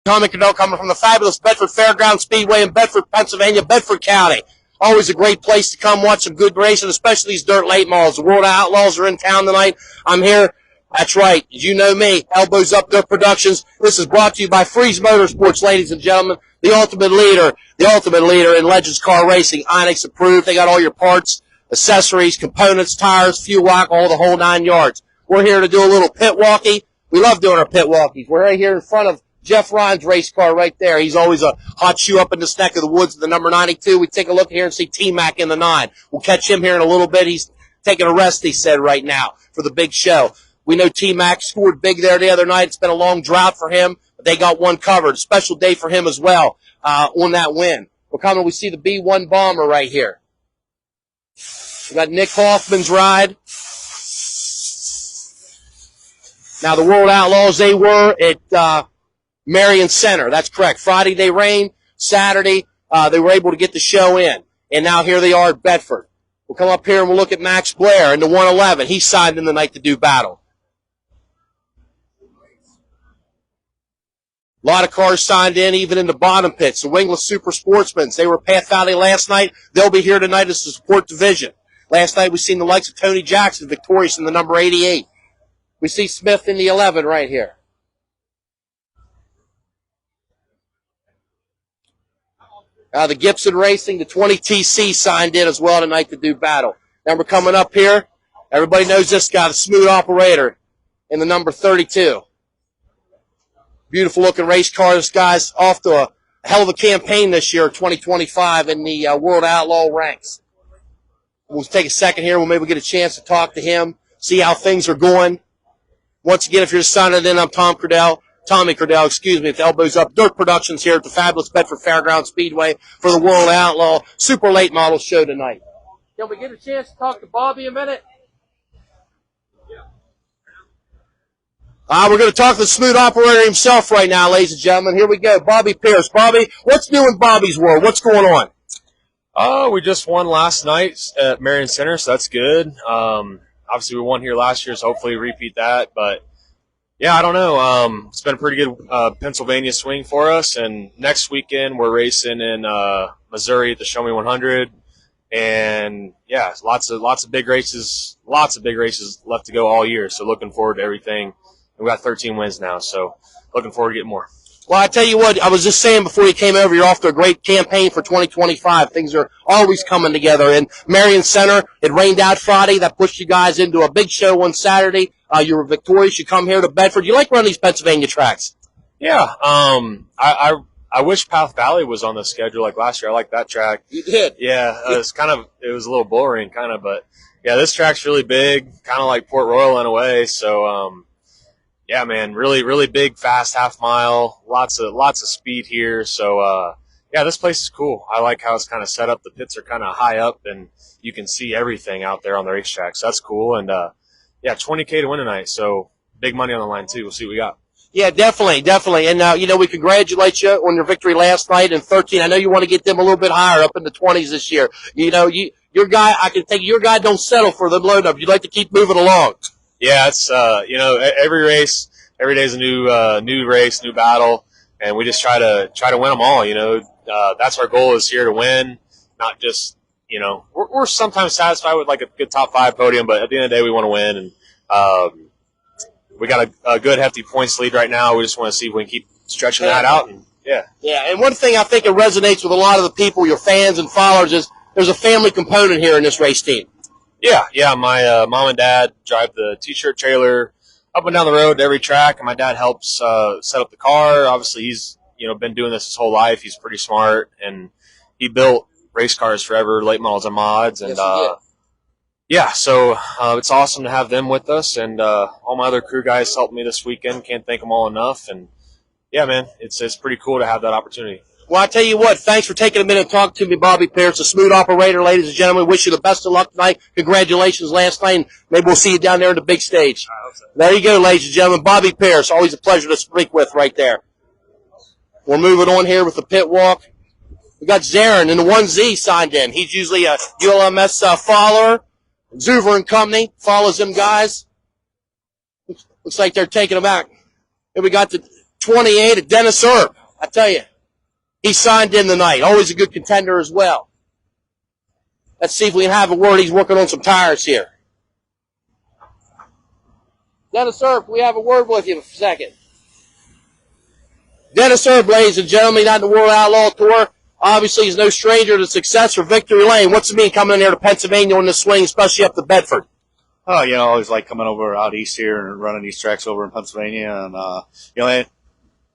Tommy Cadell coming from the fabulous Bedford Fairground Speedway in Bedford, Pennsylvania, Bedford County. Always a great place to come watch some good racing, especially these dirt late models. The W-Outlaws are in town tonight. I'm here. That's right. You know me. Elbows Up Dirt Productions. This is brought to you by Freeze Motorsports, ladies and gentlemen. The ultimate leader in Legends car racing. Onyx approved. They got all your parts, accessories, components, tires, fuel alcohol, the whole 9 yards. We're here to do a little pit walkie. We love doing our pit walkies. We're right here in front of Jeff Ryan's race car right there. He's always a hot shoe up in this neck of the woods, the number 92. We take a look here and see T-Mac in the 9. We'll catch him here in a little bit. He's taking a rest, he said, right now for the big show. We know T-Mac scored big there the other night. It's been a long drought for him, but they got one covered. A special day for him as well on that win. We're coming. We see the B1 Bomber right here. We got Nick Hoffman's ride. Now, the W-Outlaws, they were at Marion Center. That's correct. Friday they rained. Saturday they were able to get the show in. And now here they are at Bedford. We'll come up here and we'll look at Max Blair in the 111. He signed in the night to do battle. A lot of cars signed in, even in the bottom pits. The Wingless Super Sportsmen, they were at Path Valley last night. They'll be here tonight as the support division. Last night we seen the likes of Tony Jackson victorious in the number 88. We see Smith in the 11 right here. The Gibson Racing, the 20 TC signed in as well tonight to do battle. Now we're coming up here. Everybody knows this guy, the smooth operator in the number 32. Beautiful looking race car. This guy's off to a hell of a campaign this year, 2025, in the World Outlaw ranks. We'll take a second here. We'll maybe get a chance to talk to him, see how things are going. Once again, if you're just signing in, I'm Tommy Cordell, excuse me, with Elbows Up Dirt Productions here at the fabulous Bedford Fairground Speedway for the World Outlaw Super Late Model Show tonight. Can we get a chance to talk to Bobby a minute? We're going to talk to the smooth operator himself right now, ladies and gentlemen. Here we go. Bobby Pierce. Bobby, what's new in Bobby's world? What's going on? We just won last night at Marion Center, so that's good. Obviously, we won here last year, so hopefully repeat that. But, yeah, I don't know. It's been a pretty good Pennsylvania swing for us. And next weekend, we're racing in Missouri at the Show Me 100. And, yeah, lots of big races left to go all year. So looking forward to everything. We got 13 wins now, so looking forward to getting more. Well, I tell you what, I was just saying before you came over, you're off to a great campaign for 2025. Things are always coming together. In Marion Center, it rained out Friday. That pushed you guys into a big show on Saturday. You were victorious. You come here to Bedford. You like running these Pennsylvania tracks? Yeah. I wish Path Valley was on the schedule like last year. I like that track. You did? Yeah. It was a little boring, kind of, but yeah, this track's really big, kind of like Port Royal in a way. So, yeah, man, really big, fast half mile, lots of speed here. So, yeah, this place is cool. I like how it's kind of set up. The pits are kind of high up, and you can see everything out there on the racetrack. So that's cool. And yeah, $20K to win tonight. So big money on the line too. We'll see what we got. Yeah, definitely. And you know, we congratulate you on your victory last night in 13. I know you want to get them a little bit higher, up in the 20s this year. You know, your guy, I can tell you, your guy don't settle for the load up. You'd like to keep moving along. Yeah, it's you know, every race, every day is a new race, new battle, and we just try to win them all. You know, that's our goal is here to win, not just, you know, we're sometimes satisfied with like a good top 5 podium, but at the end of the day, we want to win, and we got a good hefty points lead right now. We just want to see if we can keep stretching that out. And yeah. And one thing I think it resonates with a lot of the people, your fans and followers, is there's a family component here in this race team. Yeah. My mom and dad drive the T-shirt trailer up and down the road to every track, and my dad helps set up the car. Obviously, he's been doing this his whole life. He's pretty smart, and he built race cars forever, late models and mods, and yeah. So it's awesome to have them with us, and all my other crew guys helped me this weekend. Can't thank them all enough, and yeah, man, it's pretty cool to have that opportunity. Well, I tell you what, thanks for taking a minute to talk to me, Bobby Pierce, a smooth operator, ladies and gentlemen. Wish you the best of luck tonight. Congratulations last night, and maybe we'll see you down there in the big stage. I hope so. There you go, ladies and gentlemen. Bobby Pierce, always a pleasure to speak with right there. We're moving on here with the pit walk. We got Zarin in the 1Z signed in. He's usually a ULMS follower. Zuver and Company follows them guys. Looks like they're taking them out. Here we got the 28 at Dennis Erb. I tell you, he signed in tonight. Always a good contender as well. Let's see if we can have a word. He's working on some tires here. Dennis Erb, can we have a word with you for a second? Dennis Erb, ladies and gentlemen, not in the World Outlaw Tour. Obviously, he's no stranger to success for Victory Lane. What's it mean coming in here to Pennsylvania on the swing, especially up to Bedford? Oh, I always like coming over out east here and running these tracks over in Pennsylvania. And, I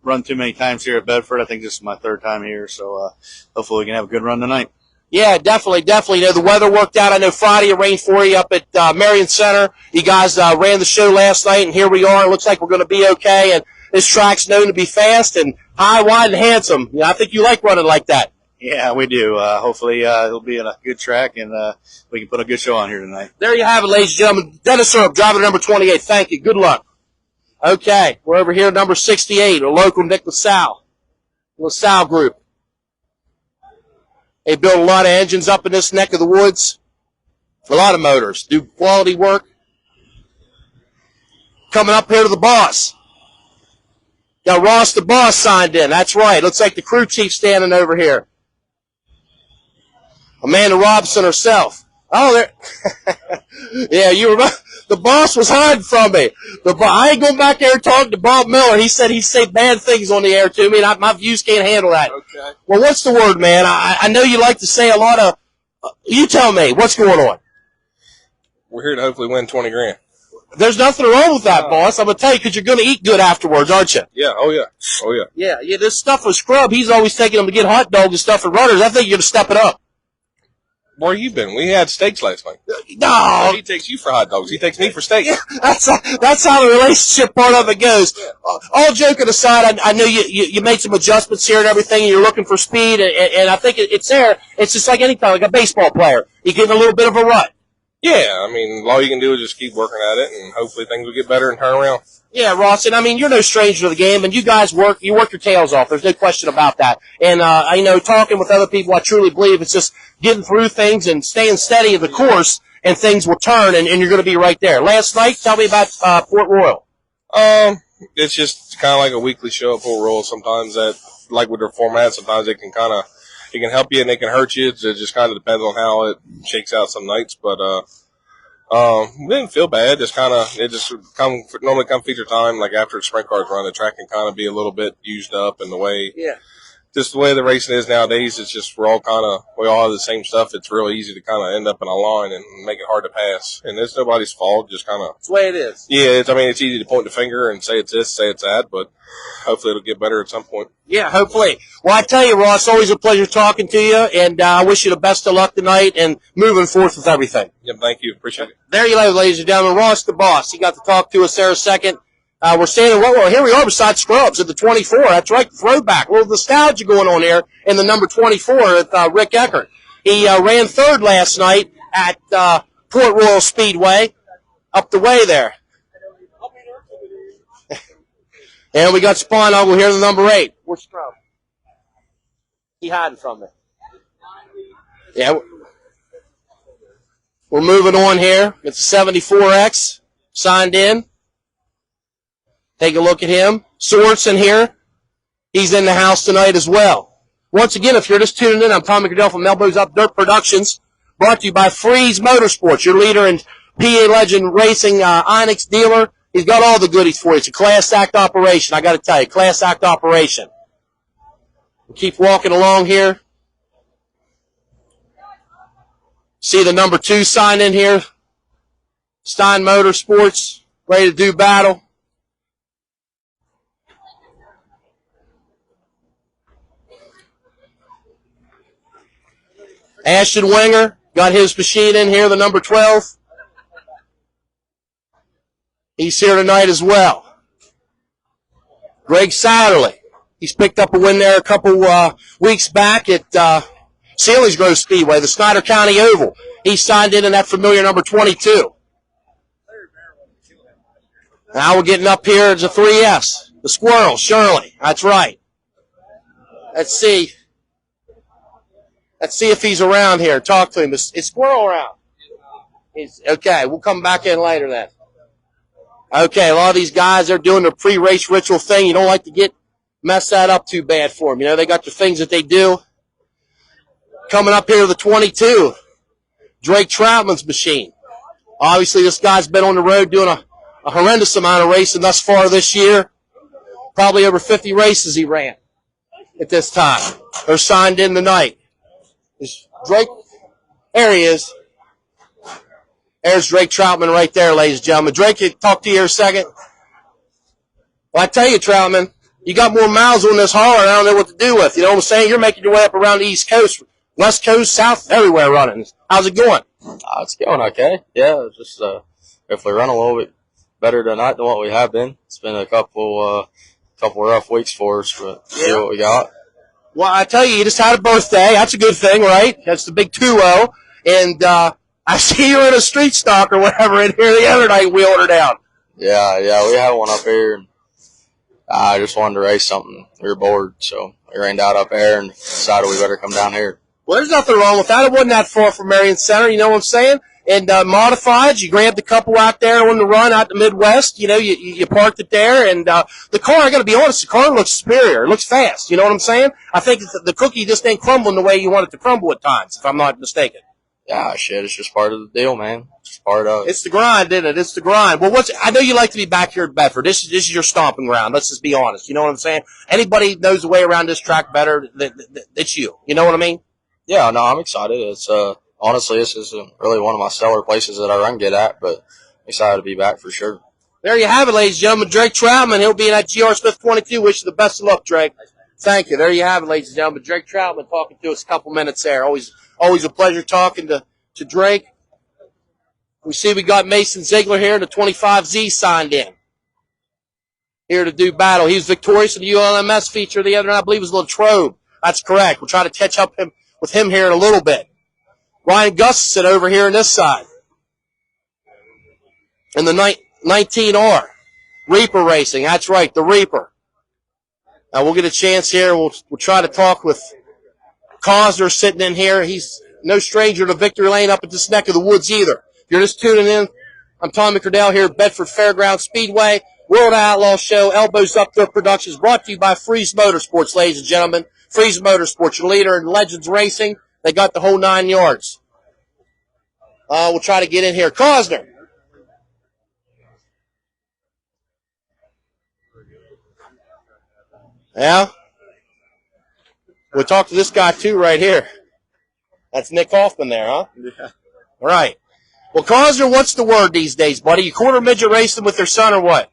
run too many times here at Bedford. I think this is my third time here. So, hopefully we can have a good run tonight. Yeah, definitely. The weather worked out. I know Friday it rained for you up at Marion Center. You guys ran the show last night, and here we are. It looks like we're going to be okay. And this track's known to be fast and high, wide, and handsome. I think you like running like that. Yeah, we do. Hopefully it'll be a good track, and we can put a good show on here tonight. There you have it, ladies and gentlemen. Dennis Erb, driver number 28. Thank you. Good luck. Okay, we're over here at number 68, a local Nick LaSalle group. They build a lot of engines up in this neck of the woods. A lot of motors. Do quality work. Coming up here to the boss. Got Ross the boss signed in. That's right. Looks like the crew chief standing over here. Amanda Robson herself. Oh, there. Yeah, you remember? The boss was hiding from me. I ain't going back there and talking to Bob Miller. He said he'd say bad things on the air to me, and my views can't handle that. Okay. Well, what's the word, man? I know you like to say a lot of. You tell me. What's going on? We're here to hopefully win 20 grand. There's nothing wrong with that, boss. I'm going to tell you, because you're going to eat good afterwards, aren't you? Yeah. Oh, yeah. Oh, yeah. Yeah, this stuff with Scrub, he's always taking them to get hot dogs and stuff at Runners. I think you're going to step it up. Where you been? We had steaks last night. No. He takes you for hot dogs. He takes me for steaks. Yeah, that's how the relationship part of it goes. All joking aside, I know you made some adjustments here and everything, and you're looking for speed, and I think it's there. It's just like any time, like a baseball player. You get in a little bit of a rut. Yeah, I mean, all you can do is just keep working at it, and hopefully things will get better and turn around. Yeah, Ross, and I mean, you're no stranger to the game, and you guys work your tails off. There's no question about that. And, talking with other people, I truly believe it's just getting through things and staying steady in the course, and things will turn, and you're going to be right there. Last night, tell me about Port Royal. It's just kind of like a weekly show at Port Royal. Sometimes that, like with their format, sometimes it can help you and it can hurt you. It just kind of depends on how it shakes out some nights, but, it didn't feel bad. It just normally come feature time, like after the sprint cars run, the track can kind of be a little bit used up, and the way the racing is nowadays, it's just we all have the same stuff. It's really easy to kind of end up in a line and make it hard to pass, and it's nobody's fault. Just kind of it's the way it is. Yeah, it's easy to point the finger and say it's this, say it's that, but hopefully it'll get better at some point. Yeah, hopefully. Well, I tell you, Ross, always a pleasure talking to you, and I wish you the best of luck tonight and moving forth with everything. Yeah, thank you. Appreciate it. There you go, ladies and gentlemen. Ross the boss. He got to talk to us there a second. We're standing, here we are beside Scrubs at the 24. That's right, throwback. A little nostalgia going on here in the number 24 with Rick Eckert. He ran third last night at Port Royal Speedway, up the way there. And we got Spawn Uncle here, the number 8. Where's Scrub? He hiding from me. Yeah. We're moving on here. It's a 74X signed in. Take a look at him. Sorensen here. He's in the house tonight as well. Once again, if you're just tuning in, I'm Tommy Cordell from Elbows Up Dirt Productions, brought to you by Freeze Motorsports, your leader in PA Legend Racing Onyx dealer. He's got all the goodies for you. It's a class act operation. I got to tell you, class act operation. We'll keep walking along here. See the number 2 sign in here. Stein Motorsports, ready to do battle. Ashton Wenger got his machine in here, the number 12. He's here tonight as well. Greg Satterley. He's picked up a win there a couple weeks back at Selinsgrove Speedway, the Snyder County Oval. He signed in that familiar number 22. Now we're getting up here. It's a 3S. The Squirrel, Shirley. That's right. Let's see. Let's see if he's around here. Talk to him. Is Squirrel around? Okay, we'll come back in later then. Okay, a lot of these guys, they're doing their pre-race ritual thing. You don't like to get mess that up too bad for them. You know, they got the things that they do. Coming up here to the 22, Drake Troutman's machine. Obviously, this guy's been on the road doing a horrendous amount of racing thus far this year. Probably over 50 races he ran at this time. Or signed in tonight. Drake, there he is. There's Drake Troutman right there, ladies and gentlemen. Drake, can talk to you here a second. Well, I tell you, Troutman, you got more miles on this hauler, I don't know what to do with. You know what I'm saying? You're making your way up around the East Coast, West Coast, South, everywhere running. How's it going? It's going okay. Yeah, just if we run a little bit better tonight than what we have been. It's been a couple rough weeks for us, but see what we got. Well, I tell you just had a birthday. That's a good thing, right? That's the big 2-0. And I see you in a street stock or whatever in here the other night wheeling her down. Yeah, we had one up here. And I just wanted to race something. We were bored, so we rained out up there and decided we better come down here. Well, there's nothing wrong with that. It wasn't that far from Marion Center, you know what I'm saying? And modified, you grabbed a couple out there on the run out the Midwest. You know, you parked it there. And the car, I got to be honest, the car looks superior. It looks fast. You know what I'm saying? I think the cookie just ain't crumbling the way you want it to crumble at times, if I'm not mistaken. Yeah, shit, it's just part of the deal, man. It's part of it. It's the grind, isn't it? It's the grind. Well, I know you like to be back here at Bedford. This is your stomping ground. Let's just be honest. You know what I'm saying? Anybody knows the way around this track better, it's you. You know what I mean? Yeah, no, I'm excited. It's honestly, this is really one of my stellar places that I run good at, but excited to be back for sure. There you have it, ladies and gentlemen. Drake Troutman, he'll be in that GR Smith 22. Wish you the best of luck, Drake. Thank you. There you have it, ladies and gentlemen. Drake Troutman talking to us a couple minutes there. Always a pleasure talking to Drake. We see we got Mason Ziegler here in the 25Z signed in. Here to do battle. He was victorious in the ULMS feature the other night. I believe it was Latrobe. That's correct. We'll try to catch up with him here in a little bit. Ryan Gustafson over here on this side. In the 19R. Reaper Racing. That's right, the Reaper. Now we'll get a chance here. We'll try to talk with Cosner sitting in here. He's no stranger to victory lane up at this neck of the woods either. If you're just tuning in, I'm Tommy Cordell here at Bedford Fairground Speedway. World Outlaw Show, Elbows Up There Productions, brought to you by Freeze Motorsports, ladies and gentlemen. Freeze Motorsports, your leader in Legends Racing. They got the whole 9 yards. We'll try to get in here. Cosner. Yeah. We'll talk to this guy, too, right here. That's Nick Hoffman there, huh? Yeah. All right. Well, Cosner, what's the word these days, buddy? You quarter midget racing with their son or what?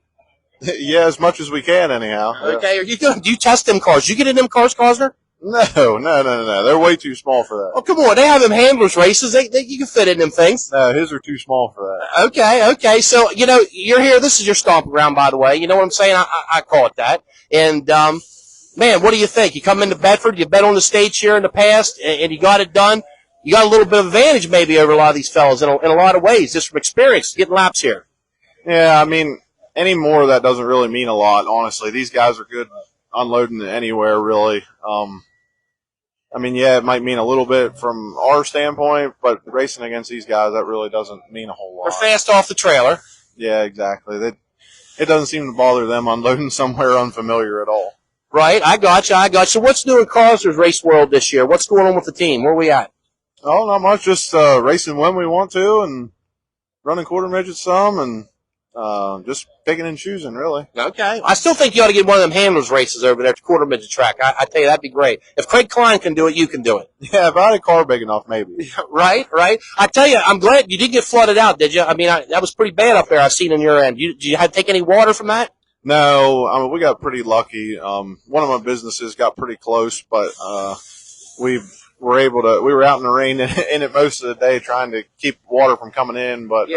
Yeah, as much as we can, anyhow. Okay. Do you test them cars? You get in them cars, Cosner? No. They're way too small for that. Oh, come on. They have them handlers races. You can fit in them things. No, his are too small for that. Okay. So, you're here. This is your stomping ground, by the way. You know what I'm saying? I call it that. And, man, what do you think? You come into Bedford, you've been on the stage here in the past, and you got it done. You got a little bit of advantage maybe over a lot of these fellas in a lot of ways, just from experience, getting laps here. Yeah, I mean, anymore that doesn't really mean a lot, honestly. These guys are good unloading anywhere, really. I mean, yeah, it might mean a little bit from our standpoint, but racing against these guys, that really doesn't mean a whole lot. They're fast off the trailer. Yeah, exactly. It doesn't seem to bother them unloading somewhere unfamiliar at all. Right, I got you. So what's new in Cosner's race world this year? What's going on with the team? Where are we at? Oh, not much. Just racing when we want to and running quarter midgets some and just picking and choosing, really. Okay. I still think you ought to get one of them handlers races over there at the quarter midget track. I tell you, that'd be great. If Craig Klein can do it, you can do it. Yeah, if I had a car big enough, maybe. Right. I tell you, I'm glad you did get flooded out, did you? I mean, that was pretty bad up there I've seen on your end. Did you have to take any water from that? No, I mean, we got pretty lucky. One of my businesses got pretty close, but we were out in the rain in it most of the day trying to keep water from coming in, but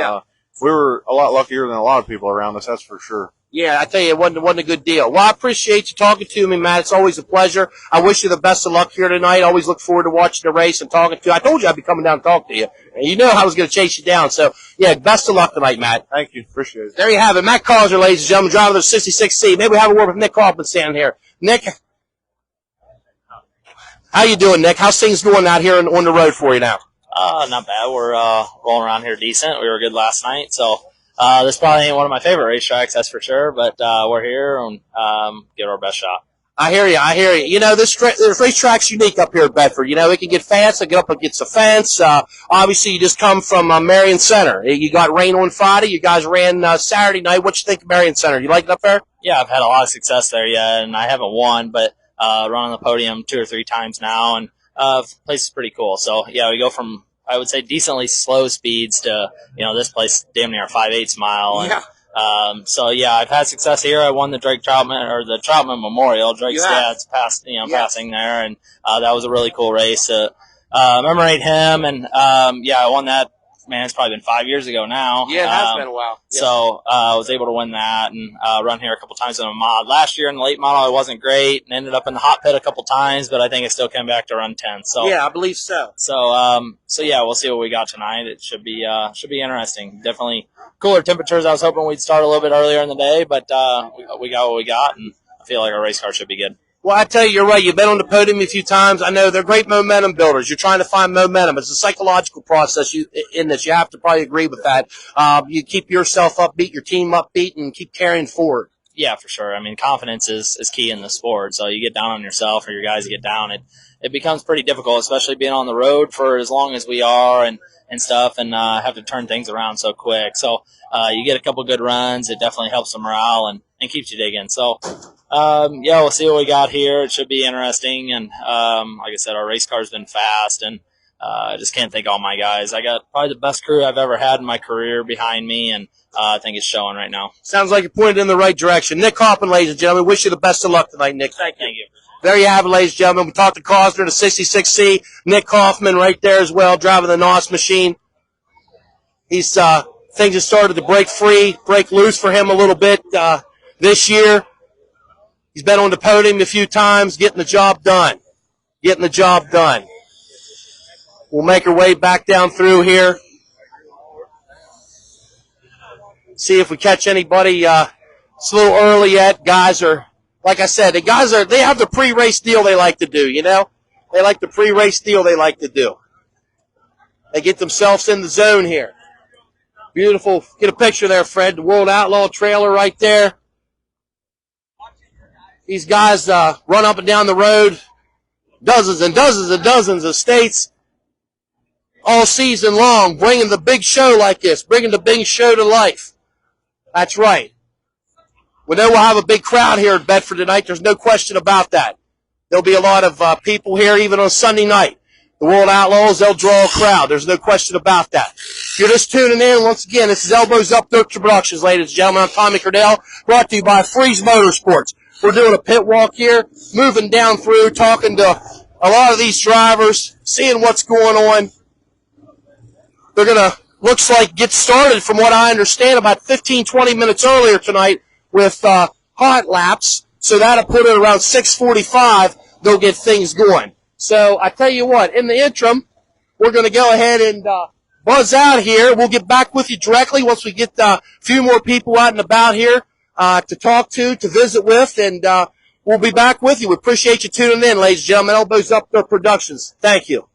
we were a lot luckier than a lot of people around us, that's for sure. Yeah, I tell you, it wasn't a good deal. Well, I appreciate you talking to me, Matt. It's always a pleasure. I wish you the best of luck here tonight. I always look forward to watching the race and talking to you. I told you I'd be coming down and talk to you. And you know I was going to chase you down. So, yeah, best of luck tonight, Matt. Thank you. Appreciate it. There you have it. Matt Cosner, ladies and gentlemen, driver of the 66C. Maybe we'll have a word with Nick Hoffman standing here. Nick, how you doing, Nick? How's things going out here on the road for you now? Not bad. We're rolling around here decent. We were good last night, so this probably ain't one of my favorite racetracks, that's for sure. But we're here and give it our best shot. I hear you. I hear you. You know, this racetrack's unique up here at Bedford. You know, it can get fast. It can get up against the fence. Obviously, you just come from Marion Center. You got rain on Friday. You guys ran Saturday night. What you think of Marion Center? You like it up there? Yeah, I've had a lot of success there, and I haven't won, but run on the podium 2 or 3 times now, and the place is pretty cool. So, yeah, we go from, I would say, decently slow speeds to, this place damn near a 5/8 mile. And, Yeah. So yeah, I've had success here. I won the the Troutman Memorial. Drake's dad's passing there, and that was a really cool race. Commemorate him, and I won that. Man, it's probably been 5 years ago now. Yeah, it has been a while. Yeah. So I was able to win that and run here a couple times in a mod. Last year in the late model, I wasn't great and ended up in the hot pit a couple times, but I think I still came back to run 10. So yeah, I believe so. So yeah, we'll see what we got tonight. It should be interesting. Definitely cooler temperatures. I was hoping we'd start a little bit earlier in the day, but we got what we got, and I feel like our race car should be good. Well, I tell you, you're right. You've been on the podium a few times. I know they're great momentum builders. You're trying to find momentum. It's a psychological process in this. You have to probably agree with that. You keep yourself upbeat, your team upbeat, and keep carrying forward. Yeah, for sure. I mean, confidence is key in the sport. So you get down on yourself or your guys get down, it becomes pretty difficult, especially being on the road for as long as we are and stuff, and have to turn things around so quick. So you get a couple good runs. It definitely helps the morale and keeps you digging. So, we'll see what we got here. It should be interesting. And like I said, our race car's been fast, and I just can't thank all my guys. I got probably the best crew I've ever had in my career behind me, and I think it's showing right now. Sounds like you're pointed in the right direction. Nick Hoffman, ladies and gentlemen, wish you the best of luck tonight, Nick. Thank you. There you have it, ladies and gentlemen. We talked to Cosner, the 66C. Nick Hoffman right there as well, driving the NOS machine. Things have started to break loose for him a little bit this year. He's been on the podium a few times, getting the job done. We'll make our way back down through here. See if we catch anybody. It's a little early yet. Guys are, like I said, they have the pre-race deal they like to do, you know? They like the pre-race deal they like to do. They get themselves in the zone here. Beautiful. Get a picture there, Fred. The World Outlaw trailer right there. These guys run up and down the road, dozens and dozens and dozens of states all season long, bringing the big show like this, bringing the big show to life. That's right. We know we'll have a big crowd here at Bedford tonight. There's no question about that. There'll be a lot of people here even on Sunday night. The World Outlaws, they'll draw a crowd. There's no question about that. If you're just tuning in, once again, this is Elbows Up Productions, ladies and gentlemen. I'm Tommy Cordell, brought to you by Freeze Motorsports. We're doing a pit walk here, moving down through, talking to a lot of these drivers, seeing what's going on. They're going to, looks like, get started, from what I understand, about 15, 20 minutes earlier tonight with hot laps. So that'll put it around 6:45. They'll get things going. So I tell you what, in the interim, we're going to go ahead and buzz out here. We'll get back with you directly once we get a few more people out and about here to talk to visit with, and we'll be back with you. We appreciate you tuning in, ladies and gentlemen. Elbows Up Productions. Thank you.